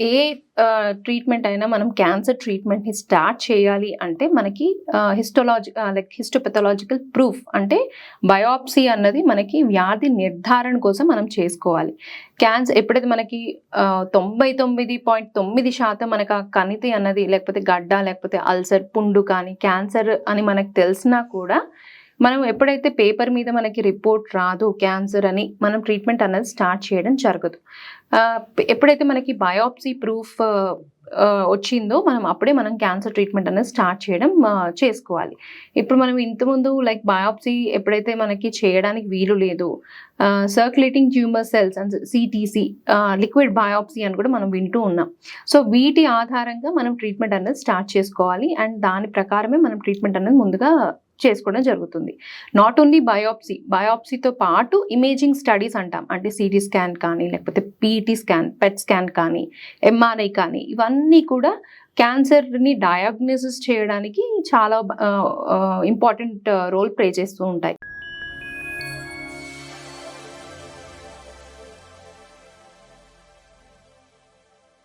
ఏ treatment అయినా మనం cancer ట్రీట్మెంట్ని start చేయాలి అంటే మనకి హిస్టోపెథలాజికల్ ప్రూఫ్ అంటే బయాప్సీ అన్నది మనకి వ్యాధి నిర్ధారణ కోసం మనం చేసుకోవాలి. క్యాన్సర్ ఎప్పుడైతే మనకి 99.9% మనకు ఆ కణితి అన్నది లేకపోతే గడ్డ లేకపోతే అల్సర్ పుండు కానీ క్యాన్సర్ అని మనకు తెలిసినా కూడా మనం ఎప్పుడైతే పేపర్ మీద మనకి రిపోర్ట్ రాదు క్యాన్సర్ అని మనం ట్రీట్మెంట్ అన్నది స్టార్ట్ చేయడం జరగదు. ఎప్పుడైతే మనకి బయాప్సీ ప్రూఫ్ వచ్చిందో అప్పుడే మనం క్యాన్సర్ ట్రీట్మెంట్ అనేది స్టార్ట్ చేయడం చేసుకోవాలి. ఇప్పుడు మనం ఇంతకుముందు లైక్ బయాప్సీ ఎప్పుడైతే మనకి చేయడానికి వీలు లేదు, circulating tumour cells and CTC liquid biopsy అని కూడా మనం వింటూ ఉన్నాం. సో వీటి ఆధారంగా మనం ట్రీట్మెంట్ అనేది స్టార్ట్ చేసుకోవాలి అండ్ దాని ప్రకారమే మనం ట్రీట్మెంట్ అనేది ముందుగా చేసుకోవడం జరుగుతుంది. నాట్ ఓన్లీ బయాప్సీతో పాటు ఇమేజింగ్ స్టడీస్ అంటాం, అంటే సిటీ స్కాన్ కానీ లేకపోతే పీఈటీ స్కాన్, పెట్ స్కాన్ కానీ, ఎంఆర్ఐ కానీ, ఇవన్నీ కూడా క్యాన్సర్ని డయాగ్నోసిస్ చేయడానికి చాలా ఇంపార్టెంట్ రోల్ ప్లే చేస్తూ ఉంటాయి.